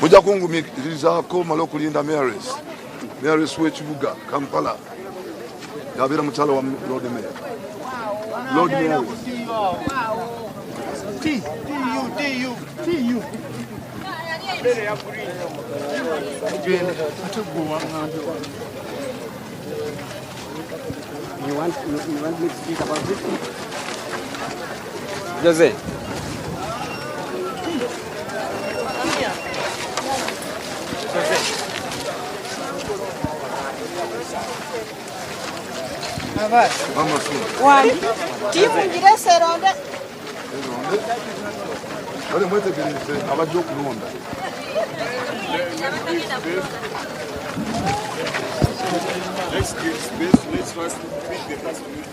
Muja kungumiriza ko malo kulinda Mary's w'ekibuga Kampala yabira mutalo wa Lord Mayor. Lord Mayor. TU. You want me to speak about this? Jose. One. Timu ngirese ronde. Wale mwete bilise abajo kulonda. Let's first beat the first one.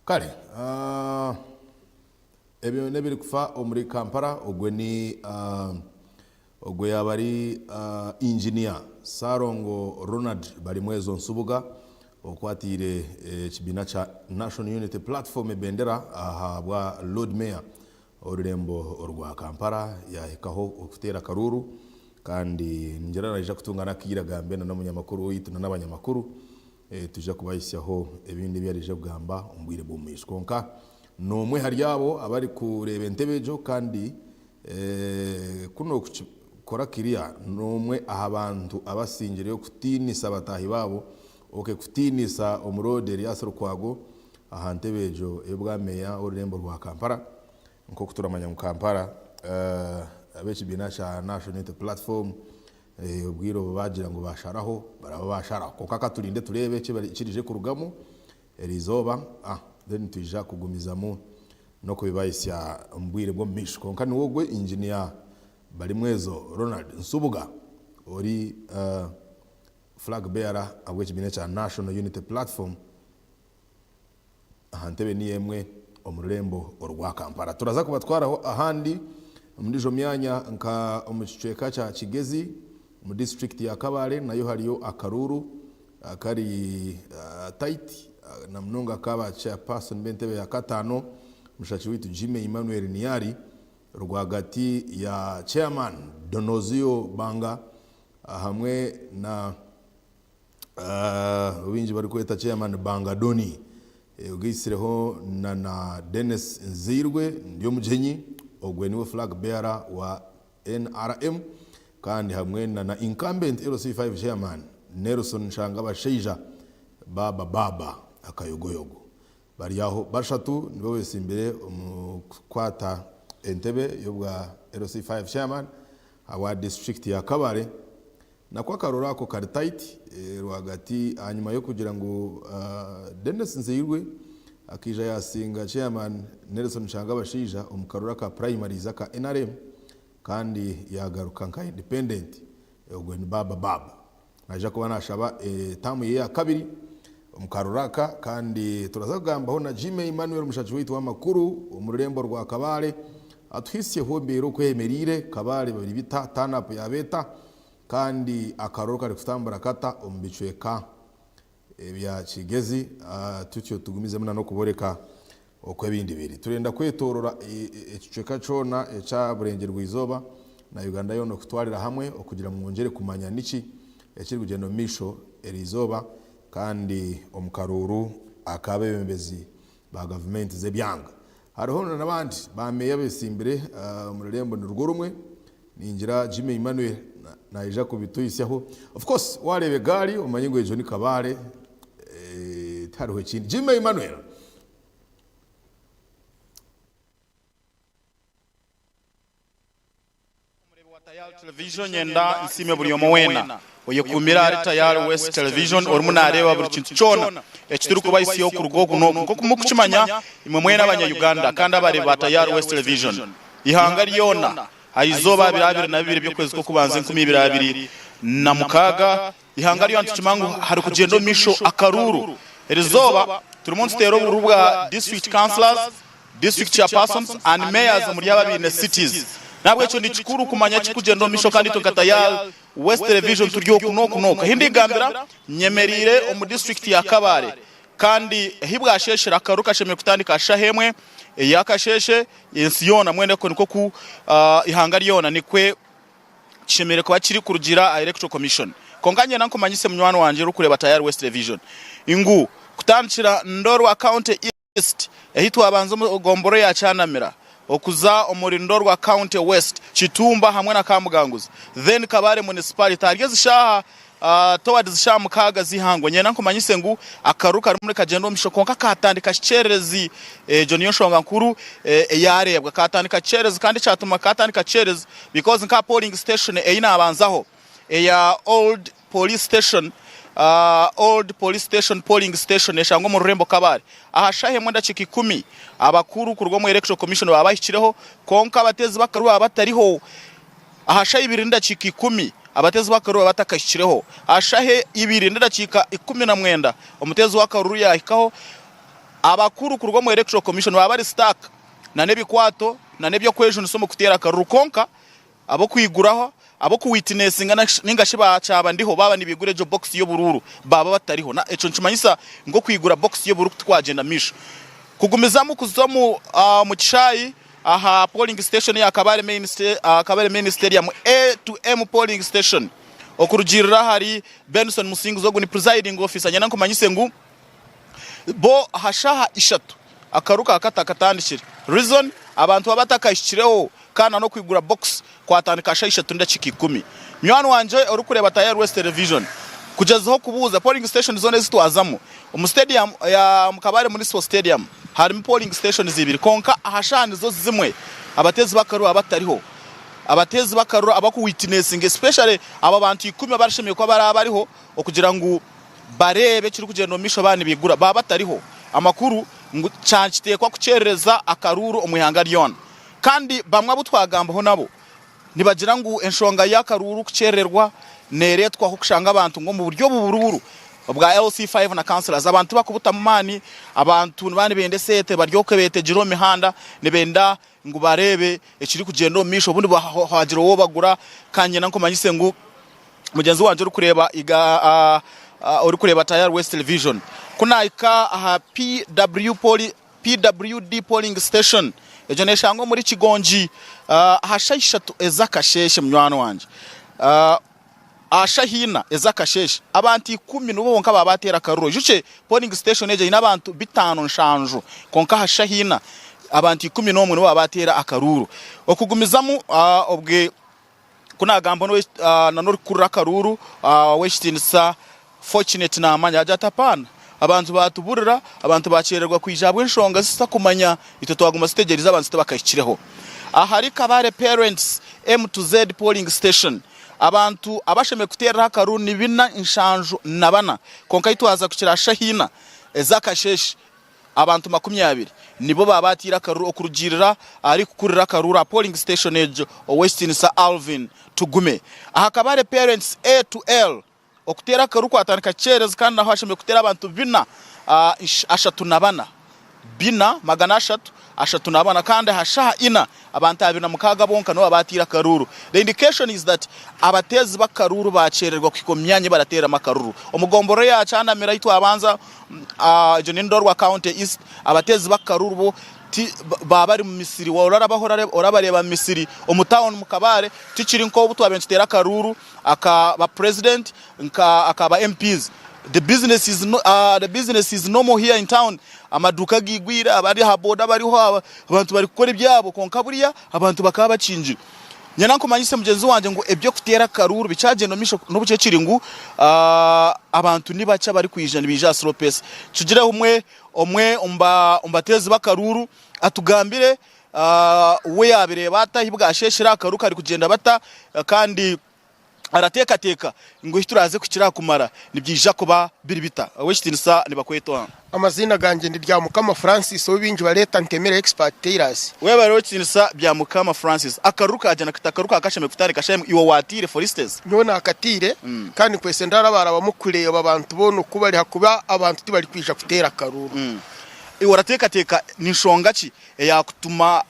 Kale, ebyo nebiri kufa omuri Kampala ogwe yabari engineer Sarongo Ronald bali mwezo nsubuga okwatire kibina cha National Unity Platform ebendera ahabwa Lord Mayor orurembo orwa Kampala yahekaho okutera karuru kandi njera naje kutungana kira gambe na munyamakuru witu n'abanyamakuru tuja kubayisyaho ebindi byarije kugamba umbwire bumishwe konka nomwe hari yabo abari kureba entebejo kandi kuno kora kiria nomwe ahabantu abasinjiriye kutinisa abatahi babo kutinisa omurode yasoro kwago ahantebejo ebwameya orurembo rwa Kampala nko kuturamanya mu Kampala abechi binasha National Unity Platform ubwiro bagira ngo basharaho barabashara ko kaka turinde turebe kirije kurugamo erizoba then tuja kugumizamo no kubibayisya mbwire bwo mishko kandi wogwe engineer bali mwezo Ronald Nsubuga ori flag bearer abwe kibine cha National Unity Platform ahantebe ni yemwe omurembo orwa Kampala turaza kubatwaraho ahandi mundijo myanya nka omuciceka cha Kigezi mu district ya Kabale nayo hariyo akaruru kari tight na mnonga kaba cha person bentebe ya katano mushachi witu Jimmy Emmanuel Niari rwagati ya chairman Donozio Banga hamwe na winji bari kweta chairman Banga Doni ugisireho na Dennis Nzirwe ndiyo mujenyi ogwe niwe flag bearer wa NRM kandi hamwe na incumbent LC5 chairman Nelson Nshangabasheija baba akayogoyogo bari aho bashatu nibo wese imbere kwata entebe yobwa LC5 chairman awa district ya Kabare na kwa karora ko kari tight rwagati hanyuma yo kugira ngo Dennis Nzeyirwe akija yasinga chairman Nelson Nshangabasheija umukarura ka primary zaka NRM kandi yagaruka nka independent ubwo ni baba naje kuba nashaba tamu ya kabiri umukaruraka kandi turazagambaho na Jimmy Emmanuel mushaje witu wa makuru umurembo rwa Kabare atwisiye hombero kwemerire Kabare babiri bita tanapu ya beta kandi akaroka ari kutambara kata umbicweka bya Kigezi tutyo tugumize muna no kuboreka okwe bindi biri turenda kwetorora eciceka cona eca burengerwa izoba na Uganda yo no kutwarira hamwe okugira mwongere kumanya niki ekiri kugenda misho erizoba kandi omukaruru akabebembezi ba government ze byanga hariho nabandi bameye abesimbere murembo n'urwo rumwe ningira Jimmy Emmanuel naija kubituyisyaho of course warebe gari umanye ngo ejo ni Kabare tariho kindi Jimmy Emmanuel television yenda nsime buri omowena oye kumira ari Tayari West Television orumuna areba buri kintu cyona ekituru kuba isi yo kurugo kuno nko kumukimanya imwe mwena abanya Uganda kandi abari ba Tayari West Television ihanga ryona aizoba birabire na bibiri byo kwezi ko kubanze 2022 na mukaga ihanga ryo antukimangu hari kugendo misho akaruru erizoba turi munsi tero burubwa district councillors district chairpersons and mayors muri yababine cities nabwo cyo ndikuru kumanya kikugendo misho kandi to Tayari West Television turyo kunoka hindi gambira nyemerire omu district ya Kabare kandi hibwa sheshera akaruka sheme kutandika shahemwe yakasheshe yensiyona mwende ko niko ku ihanga ryona nikwe kishemere kwa kiri kurugira electoral commission konganye nanko manyise munywano wanje rukureba Tayari West Television ingu kutandikira ndoro account east ehitwa abanzo gomboro ya Chanamira okuza omurindorwa county west Chitumba hamwe na Kamuganguzi then Kabare municipality ageze shaha towards shamukaga zihango nyena nkomanyise ngu akaruka muri kagendo mishokonka katandika cherezi John Yoshonga nkuru yarebwa katandika cherezi kandi cyatuma katandika cherezi because nka polling station eina abanzaho ya old police station polling station eshango mu Rurembo Kabare ahashahe mwenda chiki 10 abakuru kurwo mu election commission babahikireho konka abatezi bakaruba batariho ahashahe ibirinda chiki 10 abatezi bakaruba batakashikireho ahashahe ibirinda chika 19 umutezi wakaruru yahikaho abakuru kurwo mu election commission babari stack na nebikwato na nebyo kwejo nsomo kutera akaruru konka abo kwiguraho abo ku witness ningashi bacaba ndiho baba nibigure jo box yo bururu baba batariho na eco ncumanyisa ngo kwigura box yo bururu twagenda misho kugumizamo kuzomu mu kishayi aha polling station ya Kabare main stadium A to M polling station okurugirira hari Benson Musingu zo guni presiding officer nyana nkomanyise ngu bo hashaha ishatu akaruka akatakatandikira reason abantu abatakashikireho kana no kwigura box kwatandika shaisha tunda chiki 10 mwana wanje uri kureba Tayari West Television kugezaho kubuza polling station zone zitwazamo stadium ya Kabare Municipal Stadium hari polling station zibiri konka ahashani zo zimwe abatezi bakaru abatariho abatezi bakaru abaku witnessing especially aba bantu 10 barashimiye ko bariho okugira ngo barebe kiri kugenda misho bani bigura baba batariho amakuru cyankitekwa kucereza akaruru umuhanga ryona kandi bamwe butwagambaho nabo nibagira ngo enshonga yakaruru kucererwa neretwa ho kushanga abantu ngo mu buryo bubururu bwa LC5 na councillors abantu bakubuta mumani abantu bani bende sete baryoke bete jiro mihanda nibenda ngo barebe ekiri kugendo misho bundi bahagiro wo bagura kanye nanko manyise ngo mugenzi wanje uri kureba uri kureba Tayari West Television kunaika aha PWD polling station ejo neshango muri Kigonji ahashayishatu ezakasheshe munywano wanje ashahina ezakasheshe abantu 10 nubo bonka babatera karuro juce polling station eje inabantu 5 nshanju konka hashahina abantu 10 no nubo babatera akaruro okugumizamo obwe kuna gambo no nanori kurra karuru westinisa fortunate na amanya ajatapana abantu batuburira abantu bacererwa kwijabwe nshonga zisa kumanya ito twaguma stegeriza abantu bakashikireho ahari Kabare Parents M to Z polling station abantu abasheme kutera karuru ni bina inshanjo nabana konka itwaza kukira shahina ezakasheshi abantu 20 nibo babatira karuru okurugirira ari kukurira karuru polling station age Westinisa Alvin Tugume aha Kabare Parents A to L okutera karuru kwatandika cherez kandi naho hasheme kutera abantu bina ashatu nabana bina magana ashatu nabana kandi hashaha ina abantu 26 bonka no abatira karuru. The indication is that abatezi bakaruru bacererwa kwikomyanye baratera makaruru omugomboro ya cyana mira itu abanza Jonindorwa County East abatezi bakaruru bo babari mu Misiri warara bahora orabareba Misiri omutaon mu Kabare tikiri nko butu abentera karuru akaba president akaba MPs. The business is normal here in town. Amaduka gigwira abari haboda bari ho abantu bari gukora ibyabo konka buriya abantu bakaba bacinjira nyana nkomanyise mugenzi wanje ngo ebyo kutera karuru bicagendo misho n'ubuce kiringu abantu nibaca bari kwijana bija slopes tugire umwe umbatezi bakaruru atugambire we yabire batahibwa asheshira akaruka ari kugenda bata kandi arateka ngo hituraze kukira kumara nibyija kuba biribita Westinisa nibakweto amazina ganje ndi rya Mukama Francis obinji baleta ntemere expert tailors wewe Westinisa bya Mukama Francis akaruka ajana katakaruka akashame kutari kashame iwo watire for instance nyona akatire kandi kwese ndara barabamukureye abantu bono kubari hakuba abantu tibali kwisha kutera karuru iwo arateka ninshonga ki yakutuma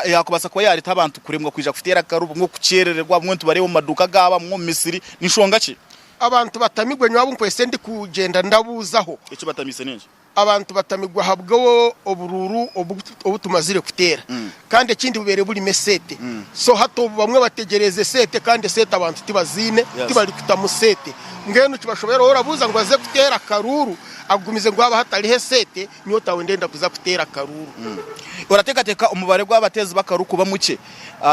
yakubasa kwa yari tabantu kuremwa kwija kutera karubu ngo kucerererwa mwe tubare mu maduka gaba mu Misiri nishonga ki abantu batamigwe nyabo nkwese ndi kugenda ndabuzaho icyo batamise ninje abantu batamigwa habwo obururu obutumazire kutera kandi kindi bubere buri mesete so hato bamwe bategereze sete kandi sete abantu tibazine tibali kutamusete ngeno kibashobera orabuza ngo aze kutera karuru agumize ngo aba hatari hesete niyo tawendenda kuza kutera karuru uratekateka umubare gw'abatezi bakarukuba muke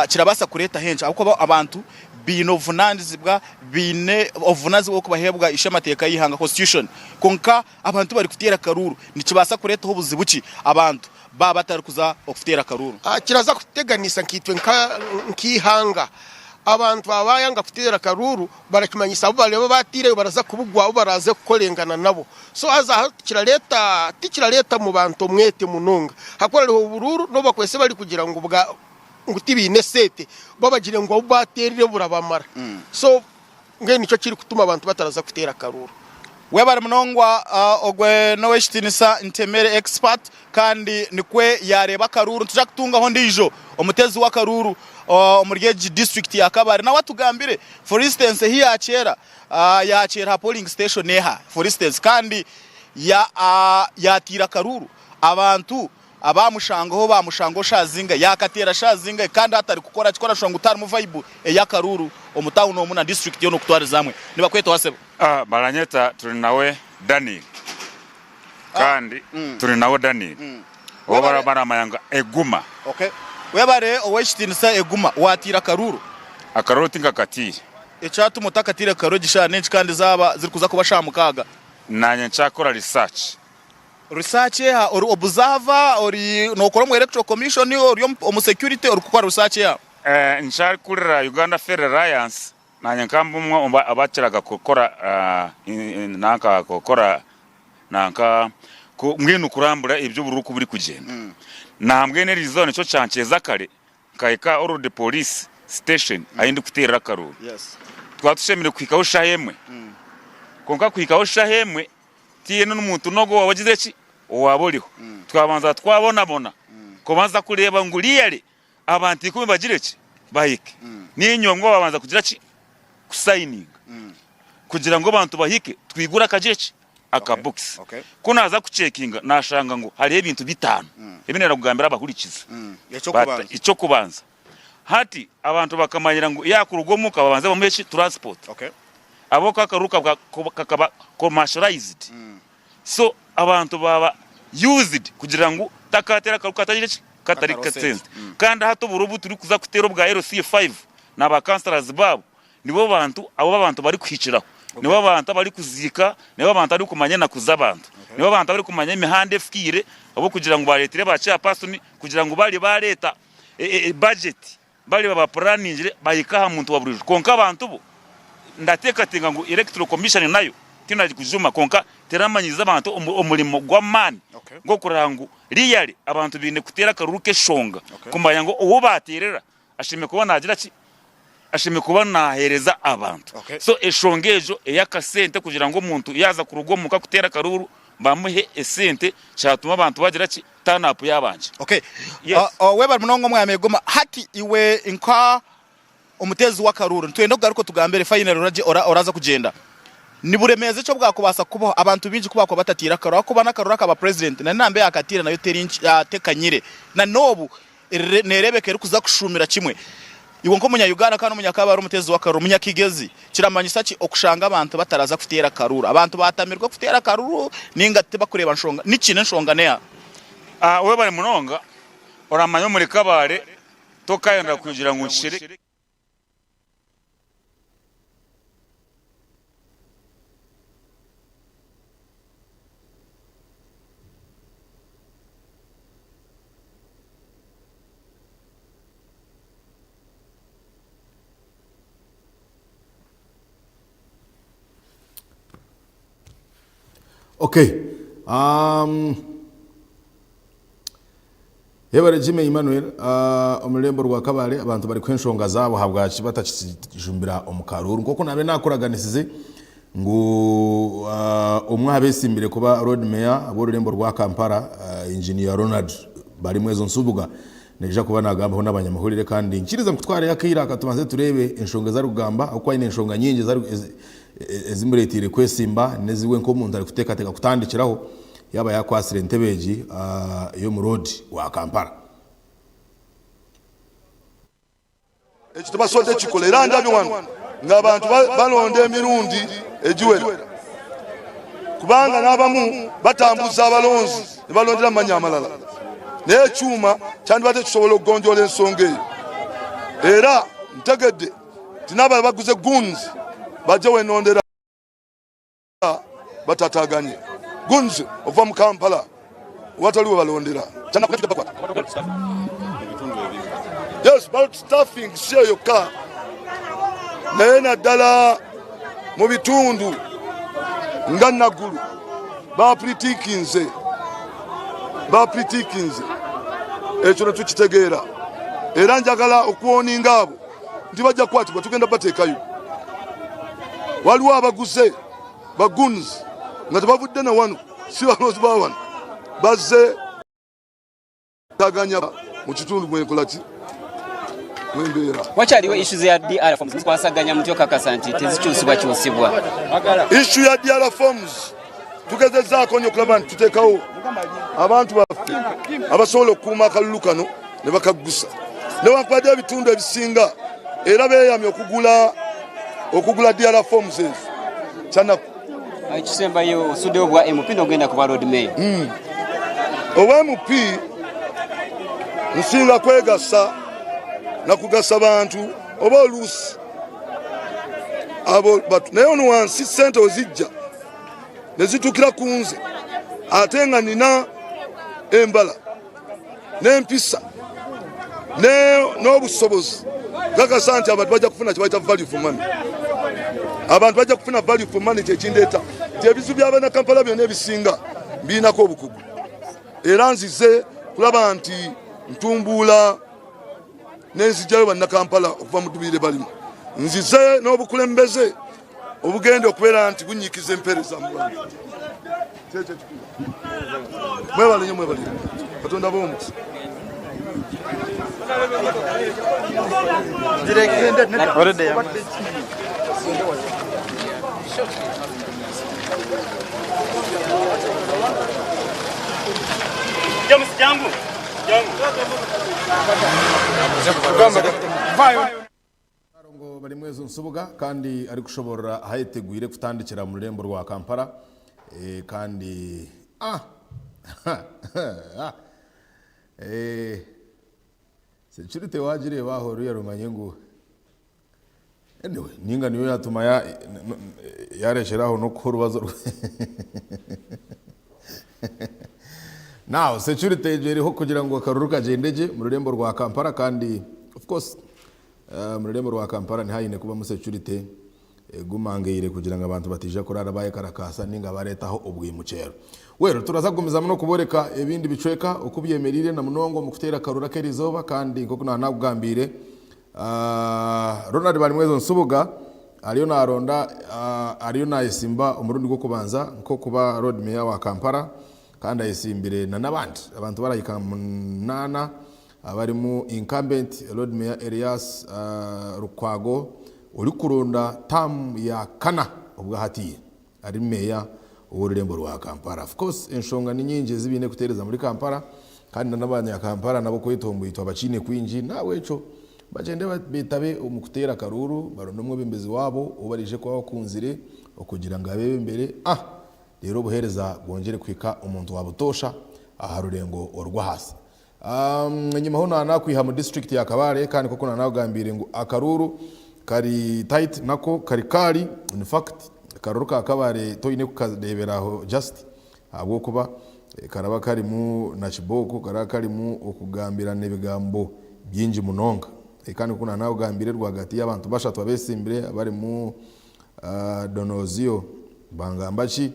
kirabasa kureta henshi akuko abantu bino vunanzibwa bine ovunazi wo kubahebwa ishamateka yihanga constitution konka abantu bari kutera karuru nikibasa kureta ho buzibuki abantu baba batari kuza okutera karuru kiraza kuteganisa nkitwe nkihanga abantu babayanga kutera karuru barakimanyisa abo bareba batire baraza kubugwa baraze kukolengana nabo so aza tikiraleta mu bantu mwete mununga hakoreho ubururu no bakwese bari kugira ngo ngutibine sete babagire ngo baterire burabamara so ngene nico kiri kutuma abantu bataraza kutera karuru webara munongwa ogwe no Westinisa ntemere expert kandi nikwe yareba karuru tuja kutunga ho ndijo omutezi wa karuru umuryeji district ya Kabare na watugambire for instance here yachera polling station neha for instance kandi yatira karuru abantu abamushango bamushango shazinga yakatera shazinga kandi hatari gukora kikora shongo utari mu vibe ya karuru omutawu no muna district yo no kutwara zamwe nibakweto wasebo baranyeta turi nawe Daniel kandi turi nawe Daniel obara amayanga eguma okay webare Westinisa eguma watira karuru akaruru tinga katire ecatu mutakatire karuru gishane kandi zaba ziri kuza kuba shamukaga nanye nchakora research ha or observer or nokora mu electoral commission or mu security or kukora research ya nchakurira Uganda Federal Alliance nanye nkambumwe abakiraga gukora nanka gukora nanka mwinu kurambura ibyo buruku buri kugenda nambwe ne rizone cyo cyanceza kare kayika oro de police station ayindi kutera karuru twatushemire kwikaho shahemwe konka kwikaho shahemwe tiye n'umuntu nogo wabagize ki waboliho twabanza twabona kobanza kureba nguliyale abantu ikumi bagire ki bahike ninyomwe babanza kugira ki kusigning kugira ngo abantu bahike twigura kajeki akabox kunaza kucekinga nashanga ngo hari ibintu bitanu ebinera kugambira abahurikiza icyo kubanza hati abantu bakamanyira ngo yakurugomo kabanza bamuheshi transport abo kakaruka kakaba commercialized so abantu baba used kugira ngo takatera karuka tagire katari katsenze kandi hato burubu turi kuza kutero bwa LC5 n'aba councillors babo nibo bantu abo bantu bari kwiciraho nibo bantu bari kuzika nibo bantu bari kumanya na kuzabantu nibo bantu bari kumanya imihanda efukire abo kugira ngo baretire ba chairperson kugira ngo bari bareta budget bali baba planning bayikaha muntu waburije konka abantu bo ndateka tenga ngo electoral commission nayo tina kujuma konka teramanyiza abantu omulimo gwa mani ngo kurangu liyali abantu bine kutera karuke shonga kumbanya ngo uwo baterera ashime kubona agira ki ashime kubona hereza abantu so eshongejo eyakasente kugira ngo umuntu yaza kurugo muka kutera karuru bamuhe esente cyatuma abantu bagira ki turn up yabanje yes. Weba munongo mwamegoma hati iwe inka umutezi wa karuru twende kugaruko tugambere final oraza kugenda niburemeze cyo bwakubasa kubaho abantu binji kubako batatira karuru akubana karuru akaba president na nambe yakatira nayo tekanyire na nobu nerebeke kuza kushumira kimwe iwo nko munya Uganda kandi munyakaba ari umutezi wa karuru munyakigezi kiramanyisa ki okushanga abantu bataraza kutera karuru abantu batamirwa kutera karuru ningate bakureba nshonga nikine nshonga neya we bari munonga oramanyo muri kabare tokayenda kugira ngo nshire Okay. Hebare Jime Emmanuel omulembo rwa kabale abantu bari kwenshonga zabo habwa batakijumbira omukaruru nkoko nabe nakoraganisize ngo umwabe simbire kuba road mayor aborurembo rwa Kampala engineer Ronald bari mwezo nsubuga neja kuba nagambaho n'abanyamahurire kandi nkiriza mutware yakira akatumaze turebe enshonga za rugamba uko ine enshonga nyingi za ezimuretire kwesimba neziwe nko umuntu ari kutekateka kutandikiraho yaba yakwasire ntebeji yo mu road wa Kampala ekitubasodde kikolera ndabyo wano ng'abantu balonda emirundi egiwera kubanga n'abamu batambuza abalonzi ne balondera amanya amalala n'ekyuma kyandibadde kisobola okugonjoola ensonga eyo era ntegedde tinaba baguze gunzi bajja wenondera batataganye gunzi ova mu Kampala wataliwo balondera yes about staffing share your car naye naddala mu bitundu nga Nagulu bapulitikinze ekyo tukitegeera era njagala okuwoninga abo nti bajja kukwatibwa tugenda bateekayo waliwo abaguze bagunzi nga tebavudde na wano si balozi ba wano bazze taganya mu kitundu mwenkolaki mwembeera wakyaliwo issues ya DR forms zikwasaganya mutyo kakasa nti tezikyusibwa issue ya DR forms tugezezaako nnyo okulaba nti tuteekawo abantu baffe abasobola okukuuma akalulu kano ne bakaggusa newankubadde ebitundu ebisinga era beeyamye okugula DR forms ezo kyanaku ekisembayo osuddewo bwa MP n'ogenda kuba road mayor obwa MP nsinga kwegasa na kugasa bantu oba oluusi abo batu naye ono wansi ssente ozijja ne zitukira ku nze ate nga nina embala n'empisa n'obusobozi gakasa nti abantu bajja kufuna kye bayita value for money abantu bajja kufuna value for money kyekindeeta nti ebizu by'abaana Kampala byonna ebisinga biinako obukugu era nzize kulaba nti ntumbuula n'enzijjayo bannakampala okuva mu ddubire balimu nzize n'obukulembeze obugenda okubeera nti bunyikiza empeereza mu bantu mwebale nnyo mwebale katonda b'omukisa Ngo bari mwezo nsubuga kandi ari kushobora hayeteguire kutandikira mu rurembo rwa Kampala kandi security wagire baho ruyarumanye ngo anyway ninga niyo yatuma yaresheraho no ko rubazo now security iriho kugira ngo akaruru kagendeje mu rurembo rwa Kampala kandi of course mu rurembo rwa Kampala ntihayine kuba mu security gumangire kugira ngo abantu batije kurara baye karakasa ninga baretaho ubwimucero wero turazagumiza no kuboreka ibindi bicweka ukubyemerire na munongo mu kutera karura kerizoba kandi koko ntabwambire Ronald Barimwezo Nsubuga ariyo naronda ariyo nayisimba umurundi gwo kubanza nko kuba road mayor wa Kampala kandi ayisimbire na nabandi abantu barayikamana abarimu incumbent road mayor Elias Rukwago uri kurunda tam ya kana ubwo hatiye ari mayor w'ururembo rwa Kampala. Of course enshonga ni nyingi zibine kutereza muri Kampala kandi n'abanya Kampala nabo kwitombuye twabacine kwinji nawe eco bagende bitabe umukutera karuru barondomwe bembezi wabo ubarije kwa bakunzire okugira ngo abebe imbere rero buhereza bongere kwika umuntu wabutosha aharurengo orwa hasi nyuma ho nakwiha mu district ya Kabare kandi koko nanagambire ngo akaruru kari tight nako kari in fact karuru ka Kabare toyine kukareberaho just abwo kuba karaba kari mu nakiboko kari mu okugambirana ibigambo byinji munonga kandi kuna nawe gambire rwagati y'abantu bashatu abesimbire bari mu Donozio Bangambachi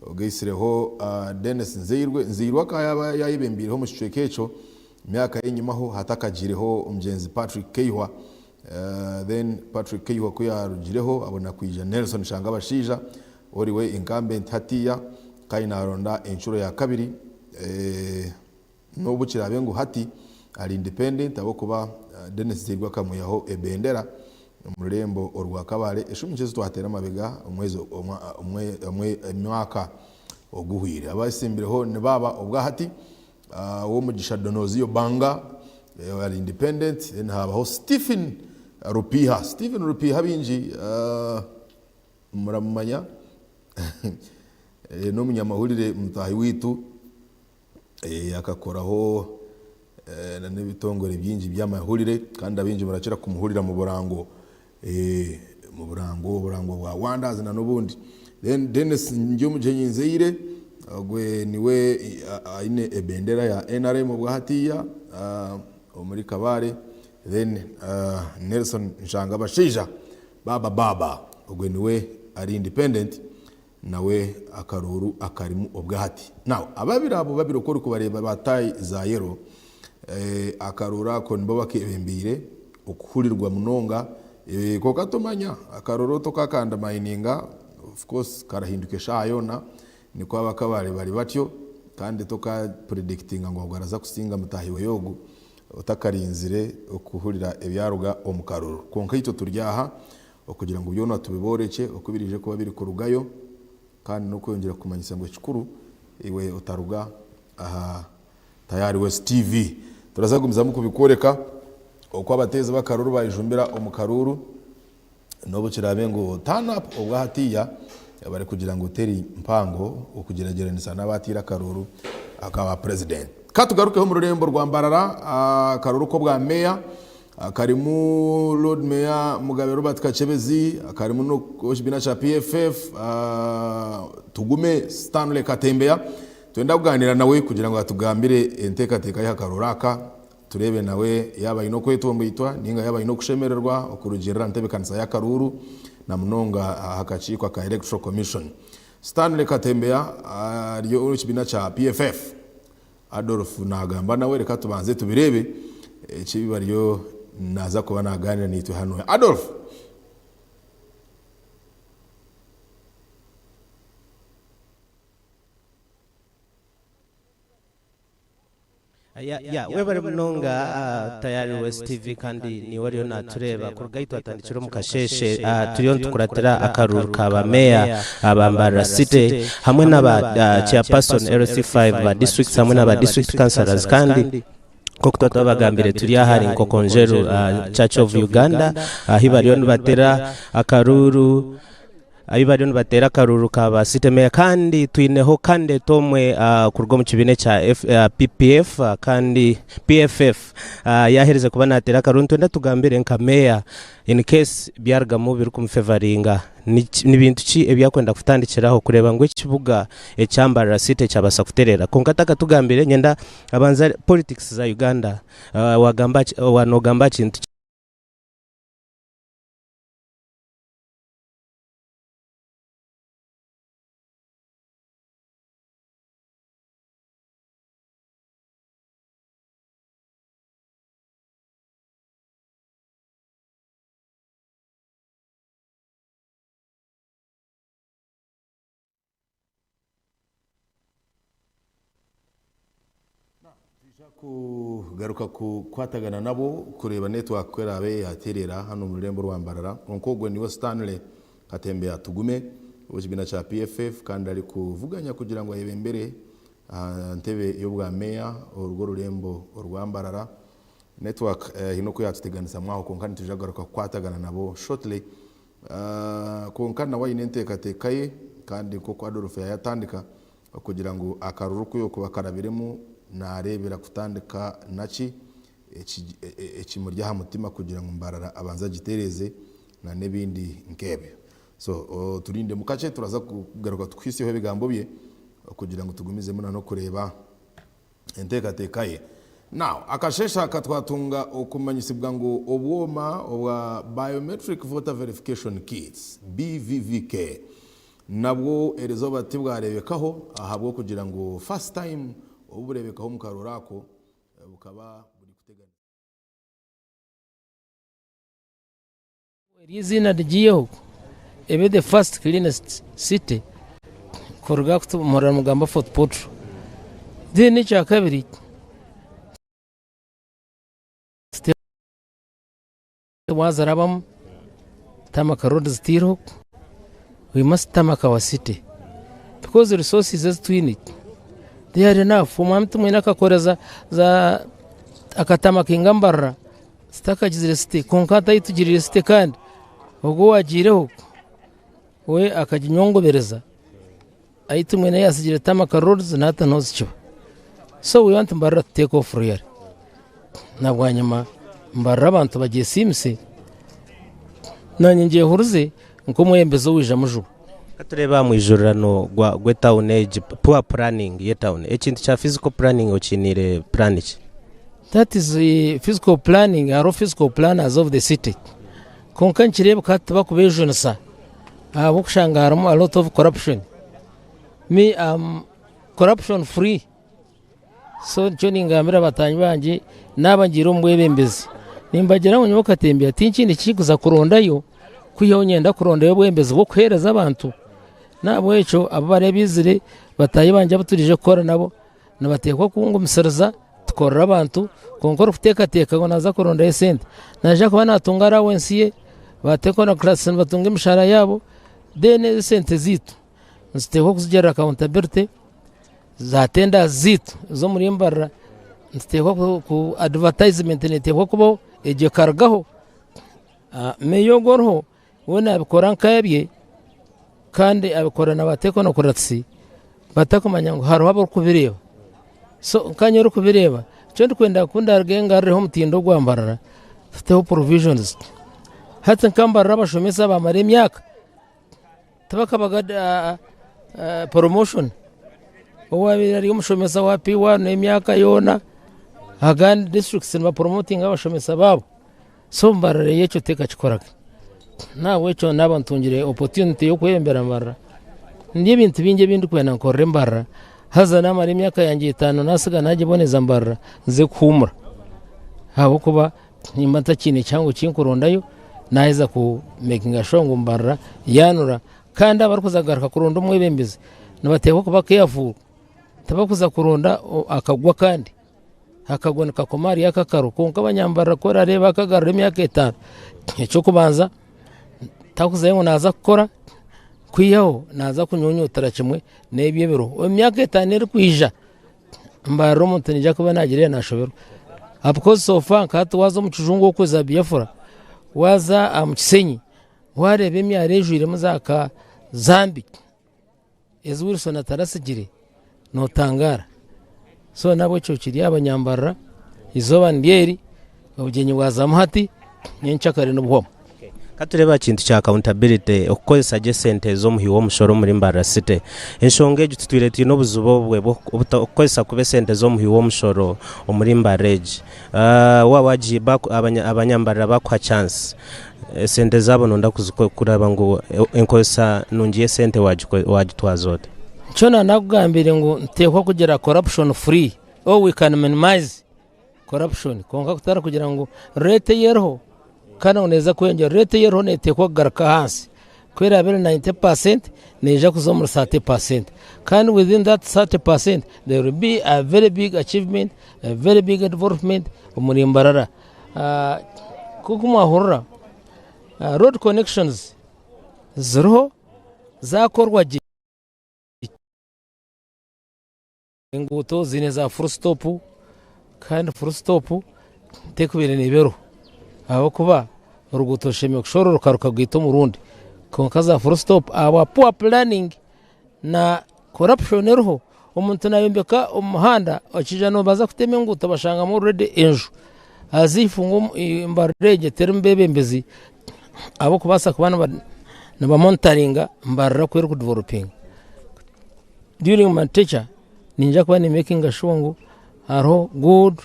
ogesireho Dennis Nzirwa kaya yayibembireho mu cyekecho myaka y'inyuma ho hatakajireho umgenzi Patrick Keywa then Patrick Keywa ko yarugireho abona kwija Nelson Shangabashija oriwe incumbent hatiya kainaronda inshuro ya kabiri no bukirabe ngo hati ari independent abo kuba Dennis Zirwa kamuyaho ebendera mu rurembo orwa Kabare eshumije twatera mabega umwe mwaka oguhire abasimbireho ne baba obwahati wo mugisha Donozio Banga ari independent habaho Stephen Rupiha binji muramanya no munyamahurire mutahi witu akakoraho n'ibitongore byinji by'amahurire kandi abinji baracira kumuhurira mu burango bwa Wonders na nubundi then Dennis Njumujenyinzeire agwe niwe aine ebendera ya NRM bwa hatiya muri Kabare then Nelson Nshangabashija baba agwe niwe ari independent nawe akaruru akarimu obwahati now ababirabo babirokora kubareba batayi za yero akarura ko nibo bakebembire okuhurirwa munonga ko katomanya akaroro to kakanda mininga of course karahinduke shayona niko abakabare bari batyo kandi to ka predicting ngo gwaraza kusinga mutahiwe yogu utakarinzire okuhurira ebyaruga omukaroro konka ito turyaha okugira ngo byona tubiboreke okubirije ko babiri ku rugayo kandi no kwongera kumanyisa ngo kikuru iwe utaruga tayari West TV turazagumiza mu kubikoreka uko abateze bakaruru bayijumbira omukaruru no bukirabe ngo turn up obwahatiya bari kugira ngo teri mpango okugerageranisa n'abatira karuru akaba president katugarukeho mu rurembo rwa Mbarara karuru ko bwa meya karimu Lord Mayor Mugabe Robert Kachebezi karimu no kibina cha PFF tugume Stanley Katembeya twenda kuganira nawe kugira ngo atugambire entekateka ya karuraka turebe nawe yaba ino kwetombyitwa ninga yaba ino kushemererwa okurugirira ntebe kanisa ya karuru na munonga hakachikwa ka Electoral Commission. Stanley Katembeya ariyo urukibina cha PFF Adolf nagamba nawe reka tubanze tubirebe kibibariyo naza kuba naganira nitwe hano Adolf webare munonga tayari West TV kandi ni wariyo natureba kurugahita atandikiro mukasheshe turiyo tukuratira akaruru kaba meya abambara city hamwe n'aba chairperson LC5 ba district hamwe n'aba district councillors kandi koko twabagambire turi ahari ngo Konjeru Church of Uganda hibariyo batera akaruru abibariyo nibatera akaruru ka ba site meya kandi twineho kandi tomwe kurwo mu kibine cya PPF kandi PFF yahereze kuba natera akaruru twenda tugambire nka meya in case byargamo biri kumfavoringa n'ibintu ki ebyakwenda kutandikiraho kureba ngo ikibuga ecyambara site cyabasa kuterera konkataka tugambire nyenda abanza politics za Uganda wanogamba kintu kugaruka kwatagana nabo kureba network kwerabe yaterera hano mu Rurembo rwambarara onkogwe niwe Stanley Katembe atugume ubukibina cha PFF kandi ari kuvuganya kugira ngo yebe mbere ntebe yo bwa meya urwo Rurembo rwambarara network hino ko yatuteganisa mwaho konkani tujagaruka kwatagana nabo shortly konkana wayinente katekaye kandi koko Adolphe yatandika kugira ngo akaruru kuyo kubakarabiremo narebera kutandika naci ekimurya ha mutima kugira ngo mbarara abanza gitereze na nebindi nkebe so turinde mukace turaza kugaruka twisiho bigambo bye kugira ngo tugumize muna no kureba entekatekaye now akashesha katwatunga okumanyisibwa ngo obwoma obwa biometric voter verification kits BVVK nabwo erezo bati bwarebekaho ahabwo kugira ngo first time uburebekaho mukarorako bukaba buri kuteganya izina ryiyo ebe the first cleanest city korga kutumura mugamba Fort Portal dini cha kabiri wazarabam tamaka roads tiro we must tamaka our city because the resources is to it they are enough mtu mwina kakoreza za akatama kingambarra staka jizire city konkata itugirire city kandi ubwo wagireho we akajinyongobereza aitu mwina yasigire tamaka roads nata nozicyo so we want mbarra to take off here nabwanyuma mbarra abantu bagiye simse nanye ngiye huruze nko mwembezo wija mujuba tureba mu ijurano gwa town age poor planning ye town ekintu cha physical planning okinire plan that is physical planning or physical planners of the city konkankireba kataba kubejonsa abo kushangaramo a lot of corruption me corruption free so joining ngamira batanyi banje nabangiro mbwebembezi nimbagera mu nyoka tembe atinchini kikuza kurondayo kuyonyenda kurondayo bwembezi bwo kwereza abantu nabo echo abare bizire bataye banje abaturije kora nabo nabatekwa kungu misaraza tukorera abantu konkora kuteka ngo naza kuronda esente naje kuba natungara wensiye bateko na class batunga imishara yabo dene sente zitu nzitekwa kuzigera accountability za tenda zitu zo muri mbarra nzitekwa ku advertisement netekwa kubo eje kargaho meyogorho wona abikora nkayabye kandi abikorana bateko no kuratsi batakumanya ngo haro habo kubireba so kanyero kubireba cyo ndikwenda kunda argengareho mutindo gwambarara fiteho provisions hata nkambara abashomesa bamare imyaka tabakabaga promotion owa ari umushomesa wa P1 imyaka yona agandi districts ba promoting abashomesa babo so mbarare yecho teka chikoraga nawe cyo nabantungire opportunity yo kwembera mbarra ndiye bintu binge bindi kwena nkore mbarra haza namara imyaka yanjye 5 nasiga naje boneza mbarra nze kumura habo kuba nimata kine cyango kinkurondayo naiza ku making sure mbarra yanura kandi abarukuzagaruka kuronda umwebembezi nabateko kuba careful tabakuza kuronda akagwa kandi akagoneka komari yakakaro konka abanyambara kora reba akagarura imyaka 5 cyo kubanza takuze ngo naza gukora kwiyaho naza kunyonyotara kimwe nebyebero imyaka 5 iri kwija mbaro umuntu nija kuba nagire nashobero because so far kati wazo mu kijungu ko za Biafra waza amukisenyi warebe imyare ejure muzaka zambi ezi Wilson atarasigire no tangara so nabo cyo kiri abanyambara izoba ndieri obugenyi bwazamuhati nyenchakare n'ubwoma katureba kintu kya accountability okukozesa sente zo muhiwo mushoro muri Mbarara City enshonge tutwire tino buzubo bwe okukozesa kube sente zo muhiwo mushoro omuri Mbarage wawajiba abanyambara bakwa chance sente zabo nonda kuzikuraba ngo enkozesa nungiye sente wagitwazote chona nakugambire ngo ntekwa kugira corruption free we can minimize corruption konka kutara kugira ngo rate yerho kana unaweza kwengera rate yerho netekwa garaka hansi kwera bere 90% neja kuzomura 30% can within that 30% there will be a very big achievement, a very big development muri Mbarara kukumahurura road connections zero zakorwa inguto zine za full stop kandi full stop tekubire nibero aho kuba uruguto shemye kushoro rukaruka gwito murundi konka za full stop aba poor planning na corruption eroho umuntu nayombeka umuhanda akijano baza kutema inguto bashanga mu already enju azifungo Mbarage termbebe mbezi abo kubasa kubana na monitoringa Mbarara kwero ku developing during my teacher ninja kwa ni making a sure aro good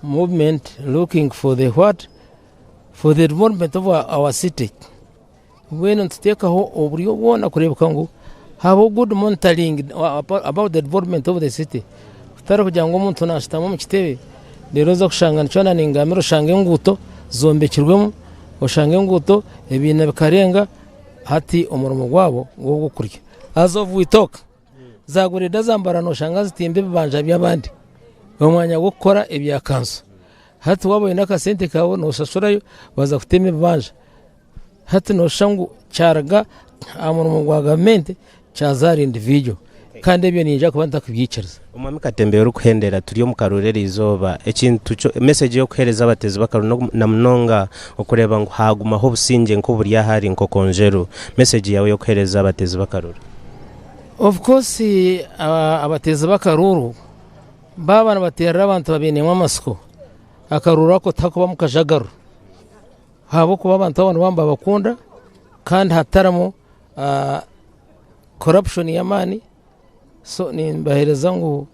movement looking for the what for the development of our city when tuteka ho obriyo wona kurebuka ngo habo good monitoring about the development of the city tutara kugira ngo umuntu nashitamo mu kitebe rero zo kushangana cyona ningamiro shange nguto zombekirwemo ushange nguto ebintu bikarenga hati umurumo gwabo wo gukurya as of we talk zagurida zambara no shanga zitimbe bibanja by'abandi umwanya wo gukora ibyakanso hati waboye nakasente kawo no sasurayo baza kutema bibanja hati no shangu cyaraga amurumo gwa government cyazari individual kandi ebyo ninja kubanta kubyicariza umwami Katembeye rukuhendera turiyo mu karorero izoba ekintu cyo message yo kuhereza abatezi bakaru na mnonga okureba ngo haguma ho businge nko buri yahari nko konjero message yawe yo kuhereza abatezi bakaruru of course abatezi bakaruru baba nabatera abantu babine mu masiko akarura ko takuba mu kajagaru habo kuba abantu abantu bamba bakunda kandi hataramo corruption yamani so ni bahereza ngo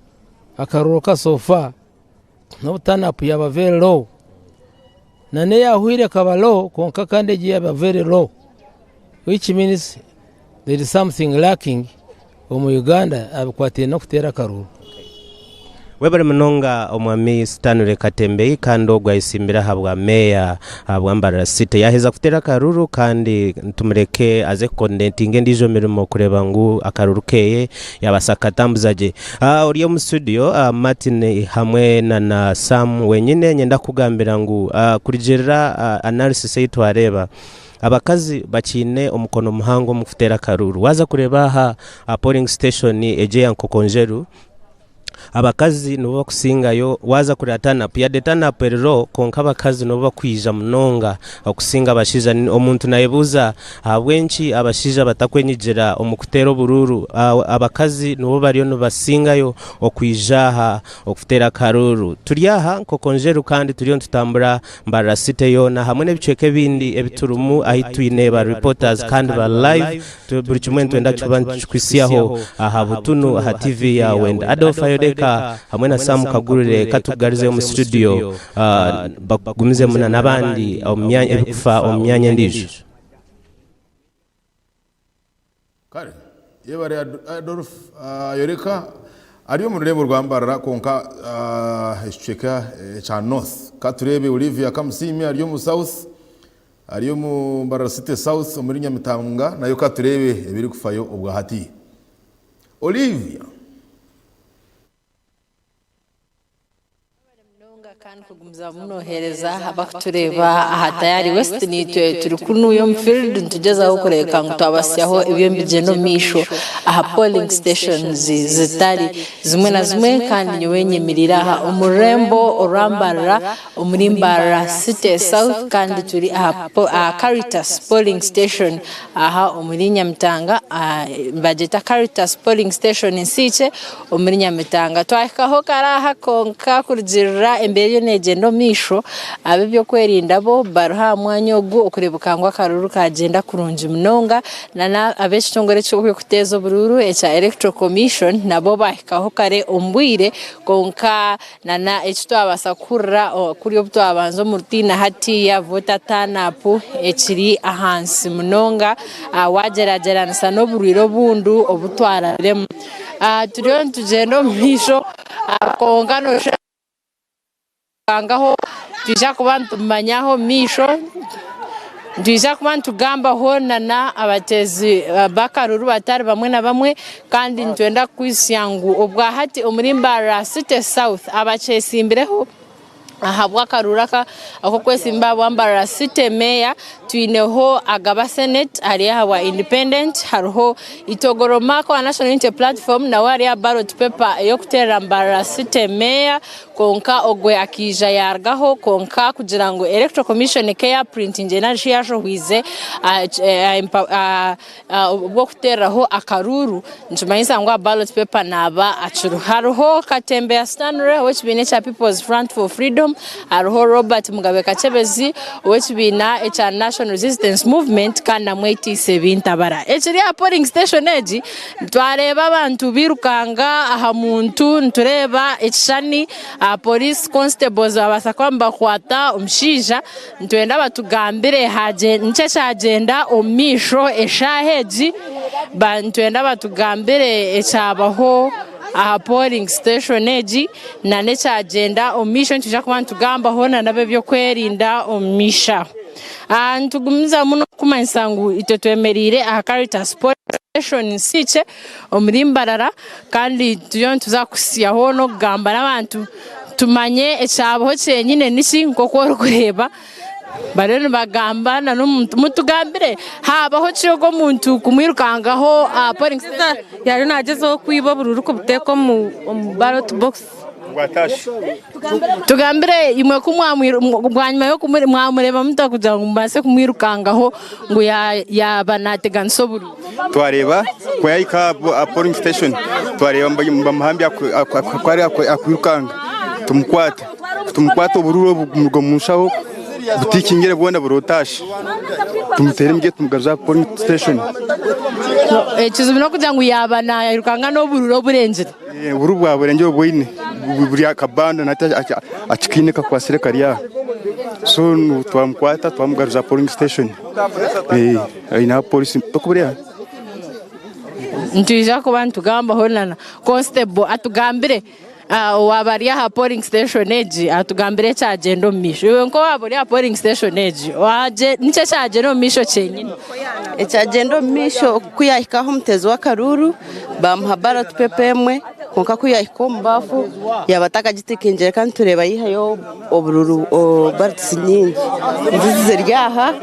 akaruro ka sofa no tanapu yaba very low nane yahuire kaba low konka kandi giye yaba very low which means there is something lacking mu Uganda abikwatiye no kutera akaruro webare mnonga omwami Stanley Katembeye kandi ogwayisimbira habwa meya habwa Mbarara City yaheza kutera karuru kandi tumureke aze connecting ndijo mirimo kureba ngo akaruru keye yabasakatambuzaje uri mu studio Martin hamwe na Sam wenyine nyenda kugambira ngo kurigerera analysis yitwareba abakazi bakine umukono muhango mu kutera karuru waza kureba ha polling station eje yankokonjeru abakazi nubo bakusingayo waza kuratana pya detana perero konka abakazi nubo bakwija munonga okusinga abashija omuntu nayebuza abwenchi abashija batakwenyigera omukutero bururu abakazi nubo bariyo no basingayo okwijaha okutera karuru turiyaha kokonjeru kandi turiyo tutambura Mbarara City yona hamwe n'ebiceke bindi ebiturumu ahitwine ba reporters kandi ba live buri kimwe twenda kwisiyaho aha butunu aha TV ya wenda Adolf Ayodeka hamwe na Sam Kagurire katugarize mu studio bagumize muna nabandi omyanya ebikufa omyanya ndijo kare yebare Adolf Ayodeka ariyo mu rurembo rwa Mbarara konka esheka cha north katurebe Olivia Kamusimi ariyo mu south ariyo mu Mbarara City south muri Nyamitanga nayo katurebe ebiri kufayo ubwa hati Olivia can kugumza munohereza abakutureba aha tayari West ni turi kunuyo mfield ntugeza ukoreka ngo twabasyaho ibyo no misho aha polling stations zitari zimwe na zimwe kandi nyewenyemirira aha umurembo orambarara umurimbara City South kandi turi aha Caritas polling station aha umurinya mtanga budget Caritas polling station insiche umurinya mtanga twakaho karaha konka kurjira emberyo negendo misho abibyo kwerinda bo baruha mwanyogo ukurebukangwa karuru kagenda kurunja mnonga na abeshitongore cyo kuteza bururu echa electoral commission nabo bahikaho kare umbwire konka na ekito abasakura kuri obto abanzo murtina hati ya vota tanapu ekiri ahansi mnonga wagerageranisa no buriro bundu obutwara rem turiyo tugendo misho konka no kangaho tujya kubantumanyaho misho tujya kubantugamba hona na abatezi bakaruru batari bamwe na bamwe kandi ntwenda kwisyangu ubwa hati umurimbara City South abacesimbireho ahabwa karuraka ako kwesimba bambara City Mayor twineho agaba Senate ari hawa independent hariho itogoroma ko National Unity Platform na wari ya ballot paper yo kutera mbara City Mayor konka ogwe akija yargaho konka kugira ngo electoral commission care printing na shiyasho hwize ubwo kuteraho akaruru njumayisa ngo ballot paper naba acuru hariho katembe ya Stanley which binacha People's Front for Freedom hariho Robert Mugabe Kachebezi which bina echa National Resistance Movement kana mwetise bintabara ekiri a polling station eji twareba abantu birukanga aha muntu ntureba ekishani police constables abasakwamba kwata umshija ntwenda batugambire haje nce cyagenda omisho eshaheji bantwenda batugambire echabaho aha polling station eji na necha agenda omission tujya kubantugamba hona nabe byo kwerinda omisha ntugumza muno kumansangu itotwemerire aha Caritas station siche omurimbarara kandi tuyo tuzakusiyaho no kugamba n'abantu tumanye echabaho cyenyine niki nkoko kureba barene bagamba na mutugambire habaho cyogo muntu kumwirukangaho polling station yari nagezeho kwiba bururu ko buteko mu ballot box tugambire imwe kumwanyuma yo kumureba mutakugira ngo mbase kumwirukangaho ngo yabanateganso buru twareba kwayika polling station twareba bamuhambi akwari akwirukanga tumukwata bururu bwo mushaho butikingire bwona burotashe tumutere mge tumugaza polling station kizubi no kugira ngo yabana irukanga no bururo burengera buru bwa burengero bwine buri akabanda nata achikinika kwa serikali ya so twamkwata twamugaza polling station ina police tokuburia ntija ko bantu gamba honana constable atugambire wabaria ha polling station eji atugambire cyagendo misho iwe nko wabaria polling station eji waje nice cyagendo misho cyenyine cyagendo misho kuyahikaho mutezi wa karuru bamuha ballot paper emwe konka kuyahiko mbafu yabataka gitikinjere kandi tureba yihayo obururu ballot nyingi nzize ryaha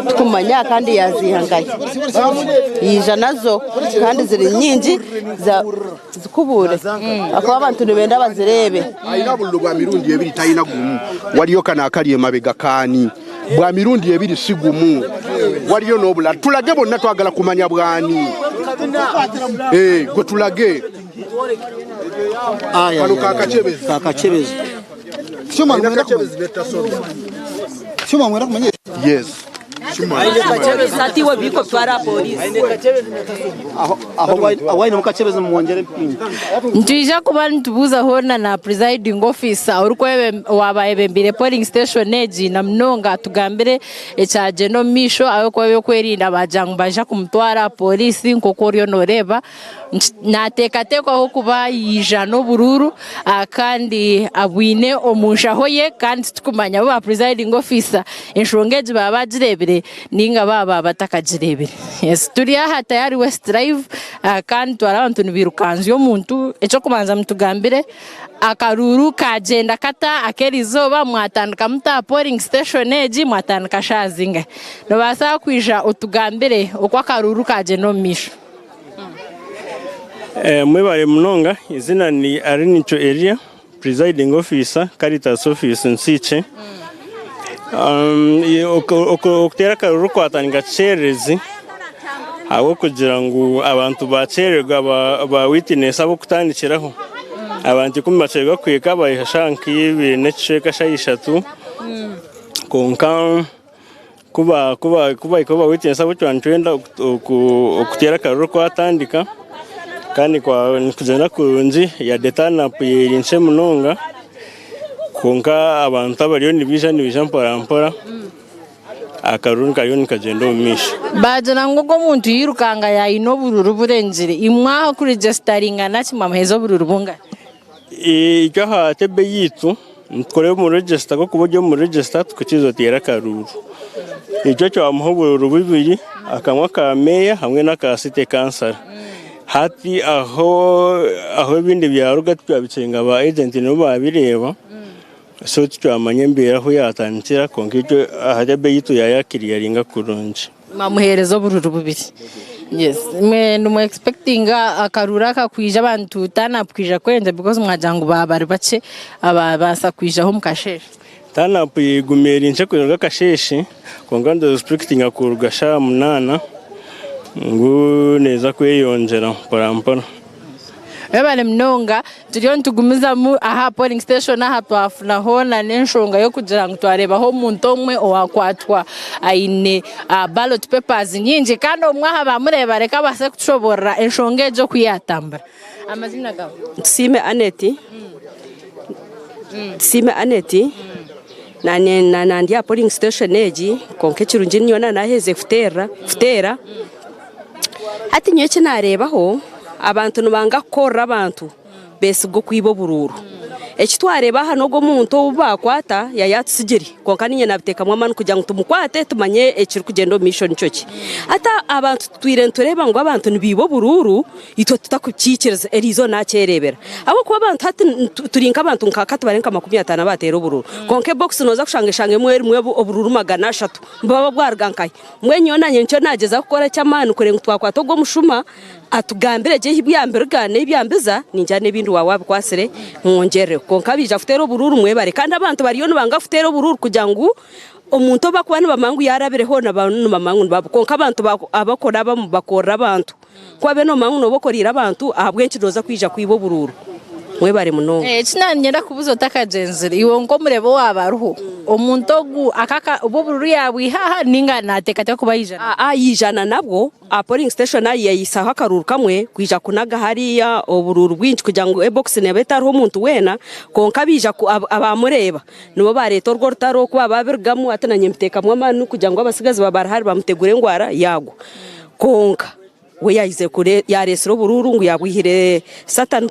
tukumanya kandi yazihangaye yija nazo kandi ziri nyingi za zikubure akaba abantu nibenda bazirebe ayina bullo bwa mirundi ebiri tayina gumu waliyo kana akaliye mabega kani bwa mirundi ebiri sigumu waliyo nobula tulage bonna twagala kumanya bwani gwe tulage kanu kakachebezi Shuma mwenda Shuma mwenda kumanye yes Aile kachebezi ati we biko twara police aho waina mukachebezi mwongere mpinyi ntija kuba ntubuza hona na presiding officer uriko wabayebembire polling station eji na mnonga tugambire echaje no misho ayo kwayo kwerinda bajangu baja kumtwara police nkokoriyo noreba natekateko aho kuba yija no bururu kandi abwine omushaho ye kandi tukumanya ba presiding officer inshongeje baba jirebere ninga baba batakajirebere yes turi aha tayari West Drive kandi twara abantu nibirukanzi yo muntu eco kumanza mutugambire akaruru kagenda kata akerizoba mwatandika muta polling station eji mwatandika shazinga no basa kwija utugambire uko akaruru kagenda omisho. Mwebare munonga izina ni Arinicho Area presiding officer Caritas office Nsiche. Okutera karuru kwatandika cherezi abo kugira ngo abantu bacererwa ba witness abo kutandikiraho abantu kumbacerwa kweka bayashanki bineceka shayishatu konka kuba witness abo twantwenda okutera karuru kwatandika kandi kwa kugenda kurunzi ya detana pirinche munonga konka abantu abariyo nibija mpora akaruru kayoni kagenda omisho bajana ngogo muntu yirukanga yayino bururu burengire imwaho kuri registeringa nakimwa muhezo bururu bunga icyo hatebe yitu nkore mu register ko kubujyo mu register tukizo tera karuru icyo cyo amuho bururu bibiri akamwa ka meya hamwe n'aka city council hati aho bindi byaruga twabicenga ba agent no babireba so twamanye mbera ho yatandikira konkijo ahajebe yitu yayakiriye ringa kurunje mamuherezo bururu bubiri. Yes, me no expecting akarura kakwija abantu tanapkwija kwenda because mwajangu babari bace abasa kwija ho mukasheshe tanapigumira inche kuruga kasheshe konganda expecting akuruga sha munana ngo neza kweyonjera parampara. Ebale mnonga turiyo ntugumiza mu aha polling station aha twafuna hona nenshonga yo kugira ngo twareba ho muntu omwe owakwatwa aine ballot papers nyinji kandi omwaha bamureba reka base kushobora enshonga ejo kuyatambara. Amazina gawo Sime Aneti na ndia polling station eji konke kirungi nyona naheze futera ati nyoche narebaho abantu nubanga korra abantu besigo kwibo bururu ekitwareba hano go muntu bakwata yayatsigiri konka ninye nabiteka mwamanu kugira ngo tumukwate tumanye ekiri kugendo mission cyoki ata abantu twire ntureba ngo abantu nibibo bururu ito tutakukikiriza erizo nacerebera abo kuba abantu hati turinka abantu nkakati barenka 50 batera bururu konke box noza kushange mwe obururu 300 mbaba bwargankaye mwe nyona nyencho nageza gukora cyamanu kure ngo twakwata go mushuma atugambire je ibyambere gane ibyambiza ninjane bintu wawe kwasire mwongere konka bija futero bururu mwebare kandi abantu bariyo nubanga futero bururu kugira ngo omuntu bakwana bamangu yarabireho nabantu bamangu babo konka abantu abakora bakora abantu kwabe no mangu no bokorira abantu ahabwenci doza kwija kwibo bururu mwebare muno kinanyera kubuzo takagenzere iwo ngo murebo wabaruho omuntu ogu akaka obururu yabwihaha ninga natekate kuba yijana yijana nabwo a polling station yayisaho akaruru kamwe kwija kunaga hariya obururu bwinshi kugira ngo box ne betariho umuntu wena konka bija abamureba nibo bareto rwo rutaro kuba babirgamu atananye mteka mwamanu kugira ngo abasigazi babarahari bamutegure ngwara yago konka we yayize kure ya resro bururu ngo yabwihire Satan